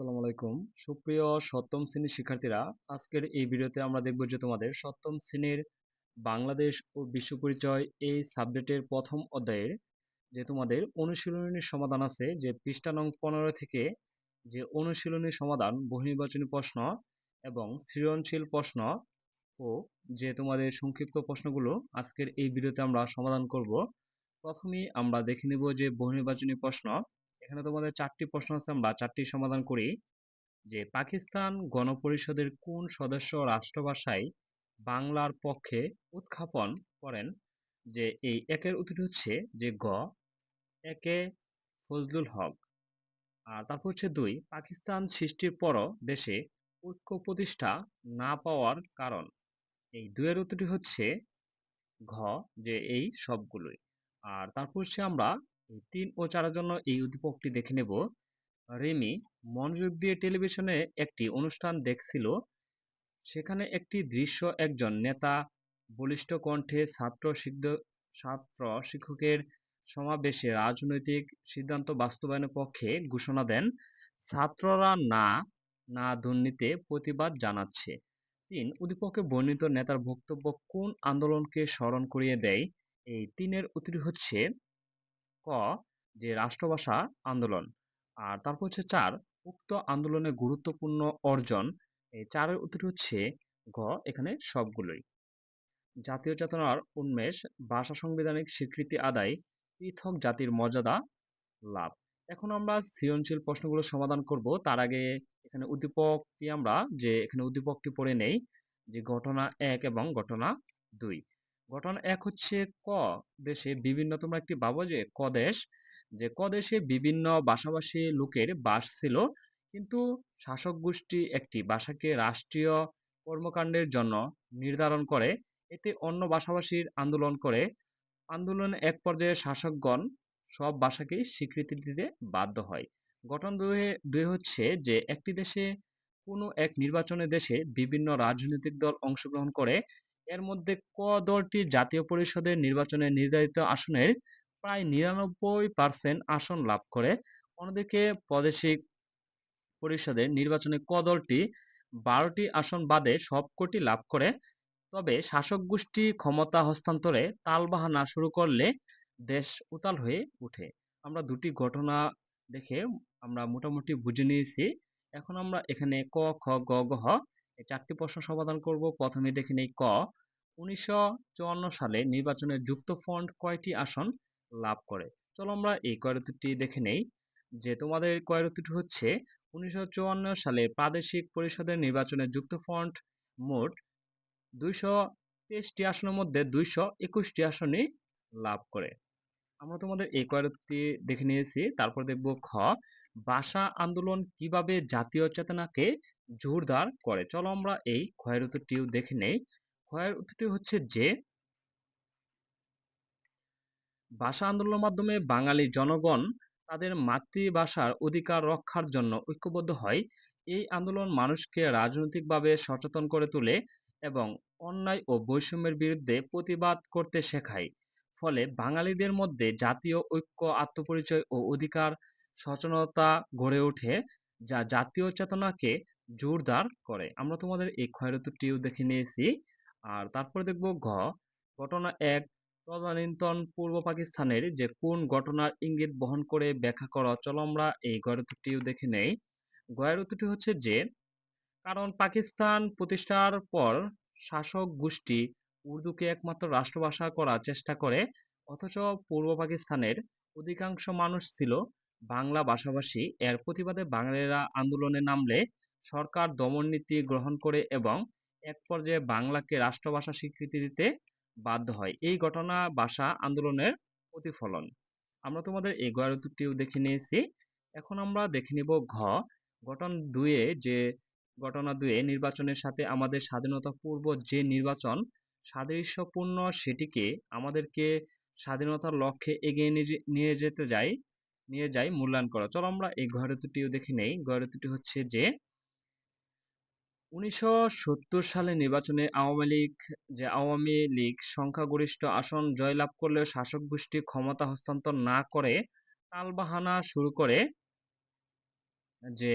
আসসালামু আলাইকুম। সুপ্রিয় সপ্তম শ্রেণীর শিক্ষার্থীরা, আজকের এই ভিডিওতে আমরা দেখব যে তোমাদের সপ্তম শ্রেণীর বাংলাদেশ ও বিশ্ব পরিচয় এই সাবজেক্টের প্রথম অধ্যায়ের যে তোমাদের অনুশীলনী সমাধান আছে, যে পৃষ্ঠা নং 15 থেকে যে অনুশীলনী সমাধান, বহুনির্বাচনী প্রশ্ন এবং সৃজনশীল প্রশ্ন ও যে তোমাদের সংক্ষিপ্ত প্রশ্নগুলো আজকের এই ভিডিওতে আমরা সমাধান করব। প্রথমেই আমরা দেখে নেব যে বহুনির্বাচনী প্রশ্ন। এখানে তোমাদের 4টি প্রশ্ন আছে, আমরা 4টি সমাধান করি। যে পাকিস্তান গণপরিষদের কোন সদস্য রাষ্ট্রভাষায় বাংলার পক্ষে উত্থাপন করেন? যে এই একের উত্তরটি হচ্ছে যে গ, একে ফজলুল হক। আর তারপর হচ্ছে 2, পাকিস্তান সৃষ্টির পরও দেশে ঐক্য প্রতিষ্ঠা না পাওয়ার কারণ। এই 2 এর উত্তরটি হচ্ছে ঘ, যে এই সবগুলোই। আর তারপর হচ্ছে আমরা এই 3 ও 4 এর জন্য এই উদ্দীপকটি দেখে নেব। রিমি মনোযোগ দিয়ে টেলিভিশনে একটি অনুষ্ঠান দেখছিল। সেখানে একটি দৃশ্য, একজন নেতা বলিষ্ঠ কণ্ঠে ছাত্র শিক্ষকের সমাবেশে রাজনৈতিক সিদ্ধান্ত বাস্তবায়নের পক্ষে ঘোষণা দেন। ছাত্ররা না না দুর্নীতিতে প্রতিবাদ জানাচ্ছে। 3, উদ্দীপকে বর্ণিত নেতার বক্তব্য কোন আন্দোলনকে স্মরণ করিয়ে দেয়? এই 3 এর উত্তরটি হচ্ছে ক, যে রাষ্ট্রভাষা আন্দোলন। আর তারপর হচ্ছে 4, উক্ত আন্দোলনের গুরুত্বপূর্ণ অর্জন। এই 4 এর উত্তরটি হচ্ছে গ, এখানে সবগুলোই। জাতীয় চেতনার উন্মেষ, ভাষা সাংবিধানিক স্বীকৃতি আদায়, পৃথক জাতির মর্যাদা লাভ। এখন আমরা সৃজনশীল প্রশ্নগুলো সমাধান করব। তার আগে এখানে উদ্দীপকটি আমরা এখানে উদ্দীপকটি পড়ে নেই, যে ঘটনা 1 এবং ঘটনা 2। ঘটনা 1 হচ্ছে ক দেশে বিভিন্ন, তোমরা একটি ভাবো যে ক দেশ, যে ক দেশে বিভিন্ন ভাষাভাষী লোকের বাস ছিল, কিন্তু শাসক গোষ্ঠী একটি ভাষাকে রাষ্ট্রীয় কর্মকাণ্ডের জন্য নির্ধারণ করে। এতে অন্য ভাষাভাষীর আন্দোলন করে। আন্দোলনে এক পর্যায়ে শাসকগণ সব ভাষাকেই স্বীকৃতি দিতে বাধ্য হয়। গঠন দুই হচ্ছে যে একটি দেশে কোনো এক নির্বাচনে দেশে বিভিন্ন রাজনৈতিক দল অংশগ্রহণ করে। এর মধ্যে ক দলটি জাতীয় পরিষদের নির্বাচনে নির্ধারিত আসনের প্রায় 99% আসন লাভ করে। অন্যদিকে প্রাদেশিক পরিষদের নির্বাচনে ক দলটি 12টি আসন বাদে সবকটি লাভ করে। তবে শাসক গোষ্ঠী ক্ষমতা হস্তান্তরে টালবাহানা শুরু করলে দেশ উতাল হয়ে ওঠে। আমরা দুটি ঘটনা দেখে আমরা মোটামুটি বুঝে নিয়েছি। এখন আমরা এখানে ক, খ, গ, ঘ এই 4টি প্রশ্ন সমাধান করব। প্রথমে দেখে নেই ক, 1954 সালে নির্বাচনে যুক্তফ্রন্ট কয়টি আসন লাভ করে? চলো আমরা এই কয়ের উত্তরটি দেখে নেই। যে তোমাদের কয়ের উত্তরটি হচ্ছে 1954 সালে প্রাদেশিক পরিষদের নির্বাচনে যুক্তফ্রন্ট মোট 223টি আসনের মধ্যে 221টি আসনই লাভ করে। আমরা তোমাদের এই কয়েকটি দেখে নিয়েছি। তারপর দেখব খ, ভাষা আন্দোলন কিভাবে জাতীয় চেতনাকে জোরদার করে? চলো আমরা এই ক্ষয়ের উত্তরটিও দেখে নেই। ক্ষয়ের উত্তরটি হচ্ছে যে ভাষা আন্দোলনের মাধ্যমে বাঙালি জনগণ তাদের মাতৃভাষার অধিকার রক্ষার জন্য ঐক্যবদ্ধ হয়। এই আন্দোলন মানুষকে রাজনৈতিকভাবে সচেতন করে তোলে এবং অন্যায় ও বৈষম্যের বিরুদ্ধে প্রতিবাদ করতে শেখায়। ফলে বাঙালিদের মধ্যে জাতীয় ঐক্য, আত্মপরিচয় ও অধিকার সচেতনতা গড়ে ওঠে, যা জাতীয় চেতনাকে জোরদার করে। আমরা তোমাদের এই ক্ষয়ের উত্তরটিও দেখে নিয়েছি। আর তারপরে দেখব ঘ, ঘটনা 1, তদানীন্তন পূর্ব পাকিস্তানের যে কোন ঘটনার ইঙ্গিত বহন করে ব্যাখ্যা করা? চলো আমরা এই গয়ের উত্তরটিও দেখে নেই। গয়ের উত্তরটি হচ্ছে যে কারণ পাকিস্তান প্রতিষ্ঠার পর শাসক গোষ্ঠী উর্দুকে একমাত্র রাষ্ট্রভাষা করার চেষ্টা করে, অথচ পূর্ব পাকিস্তানের অধিকাংশ মানুষ ছিল বাংলা ভাষাভাষী। এর প্রতিবাদে বাঙালিরা আন্দোলনে নামলে সরকার দমন নীতি গ্রহণ করে এবং এক পর্যায়ে বাংলাকে রাষ্ট্রভাষা স্বীকৃতি দিতে বাধ্য হয়। এই ঘটনা ভাষা আন্দোলনের প্রতিফলন। আমরা তোমাদের এই গয়ের উত্তরটিও দেখে নিয়েছি। এখন আমরা দেখে নিব ঘ, ঘটনা দুয়ে যে ঘটনা 2 নির্বাচনের সাথে আমাদের স্বাধীনতা পূর্ব যে নির্বাচন সাদৃশ্যপূর্ণ, সেটিকে আমাদেরকে স্বাধীনতার লক্ষ্যে এগিয়ে নিয়ে যাই মূল্যায়ন করা। চলো আমরা এই ঘরের দুটিও দেখে নেই। ঘরের দুটি হচ্ছে যে 1970 সালে নির্বাচনে আওয়ামী লীগ সংখ্যাগরিষ্ঠ আসন জয়লাভ করলেও শাসক গোষ্ঠী ক্ষমতা হস্তান্তর না করে টালবাহানা শুরু করে। যে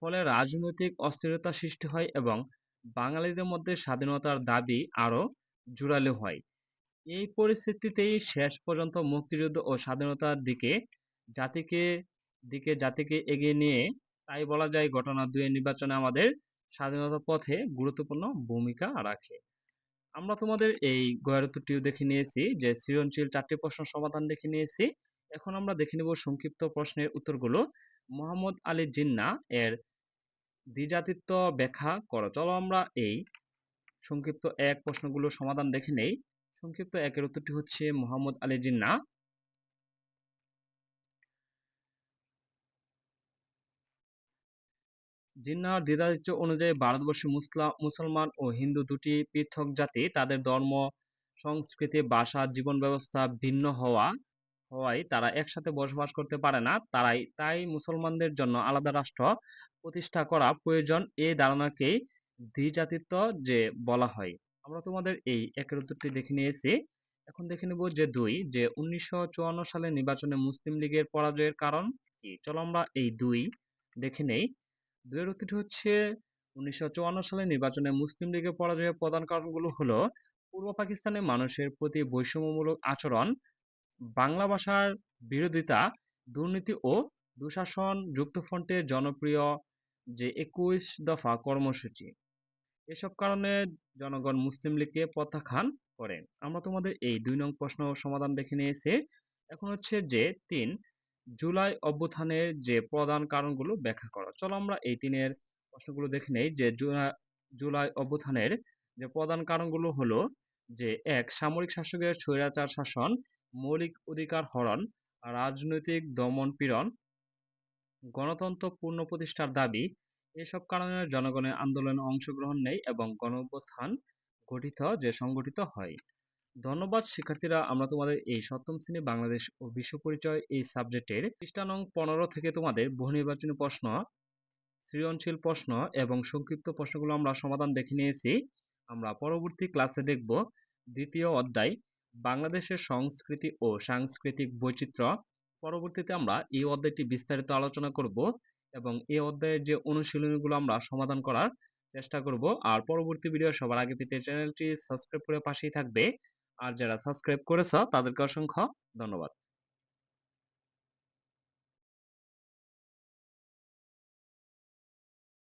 ফলে রাজনৈতিক অস্থিরতা সৃষ্টি হয় এবং বাঙালিদের মধ্যে স্বাধীনতার দাবি আরো জোরালো হয়। এই পরিস্থিতিতেই শেষ পর্যন্ত মুক্তিযুদ্ধ ও স্বাধীনতার জাতিকে জাতিকে এগিয়ে নিয়ে, তাই বলা যায় ঘটনা দুয়ের নির্বাচনে আমাদের স্বাধীনতার পথে গুরুত্বপূর্ণ ভূমিকা রাখে। আমরা তোমাদের এই গয়ের উত্তরটিও দেখে নিয়েছি, যে সৃজনশীল 4টি প্রশ্ন সমাধান দেখে নিয়েছি। এখন আমরা দেখে নেব সংক্ষিপ্ত প্রশ্নের উত্তরগুলো। মোহাম্মদ আলী জিন্নাহ এর দ্বিজাতিত্ব ব্যাখ্যা করো। চলো আমরা এই সংক্ষিপ্ত এক প্রশ্নগুলো সমাধান দেখে নেই। সংক্ষিপ্ত একের উত্তরটি হচ্ছে মোহাম্মদ আলী জিন্নাহ জিন্নাহর দ্বিধারিত্র অনুযায়ী ভারতবর্ষে মুসলমান ও হিন্দু দুটি পৃথক জাতি। তাদের ধর্ম, সংস্কৃতি, ভাষা, জীবন ব্যবস্থা ভিন্ন হওয়ায় তারা একসাথে বসবাস করতে পারে না। তাই মুসলমানদের জন্য আলাদা রাষ্ট্র প্রতিষ্ঠা করা প্রয়োজন, এই ধারণাকেই দ্বিজাতিত্ব যে বলা হয়। আমরা তোমাদের এই একের উত্তরটি দেখে নিয়েছি। এখন দেখে নেব যে দুই, যে 1954 সালে নির্বাচনে মুসলিম লীগের পরাজয়ের কারণ কি। চলো আমরা এই দুই দেখে নেই। দুইয়ের উত্তরটি হচ্ছে 1954 সালে নির্বাচনে মুসলিম লীগের পরাজয়ের প্রধান কারণগুলো হলো পূর্ব পাকিস্তানের মানুষের প্রতি বৈষম্যমূলক আচরণ, বাংলা ভাষার বিরোধিতা, দুর্নীতি ও দুঃশাসন, যুক্তফ্রন্টের জনপ্রিয় যে 21 দফা কর্মসূচি। এসব কারণে জনগণ মুসলিম লীগকে প্রত্যাখ্যান করে। আমরা তোমাদের এই 2 নং প্রশ্ন সমাধান দেখে নিয়েছি। এখন হচ্ছে যে 3, জুলাই অভ্যুত্থানের যে প্রধান কারণগুলো ব্যাখ্যা করো। চলো আমরা এই 3-এর প্রশ্নগুলো দেখে নেই। যে জুলাই অভ্যুত্থানের যে প্রধান কারণগুলো হলো যে 1, সামরিক শাসকের স্বৈরাচার শাসন, মৌলিক অধিকার হরণ, রাজনৈতিক দমন পীড়ন, গণতন্ত্র পুনঃপ্রতিষ্ঠার দাবি। এসব কারণে জনগণের আন্দোলনে অংশগ্রহণ নেই এবং গণঅভ্যুত্থান সংগঠিত হয়। ধন্যবাদ শিক্ষার্থীরা। আমরা তোমাদের এই সপ্তম শ্রেণী বাংলাদেশ ও বিশ্ব পরিচয় এই সাবজেক্টের পৃষ্ঠা নং 15 থেকে তোমাদের বহু নির্বাচনী প্রশ্ন, সৃজনশীল প্রশ্ন এবং সংক্ষিপ্ত প্রশ্নগুলো আমরা সমাধান দেখে নিয়েছি। আমরা পরবর্তী ক্লাসে দেখব দ্বিতীয় অধ্যায়, বাংলাদেশের সংস্কৃতি ও সাংস্কৃতিক বৈচিত্র্য। পরবর্তীতে আমরা এই অধ্যায়টি বিস্তারিত আলোচনা করব এবং এই অধ্যায়ের যে অনুশীলনীগুলো আমরা সমাধান করার চেষ্টা করব। আর পরবর্তী ভিডিও সবার আগে পেতে চ্যানেলটি সাবস্ক্রাইব করে পাশেই থাকবে। আর যারা সাবস্ক্রাইব করেছ তাদেরকে অসংখ্য ধন্যবাদ।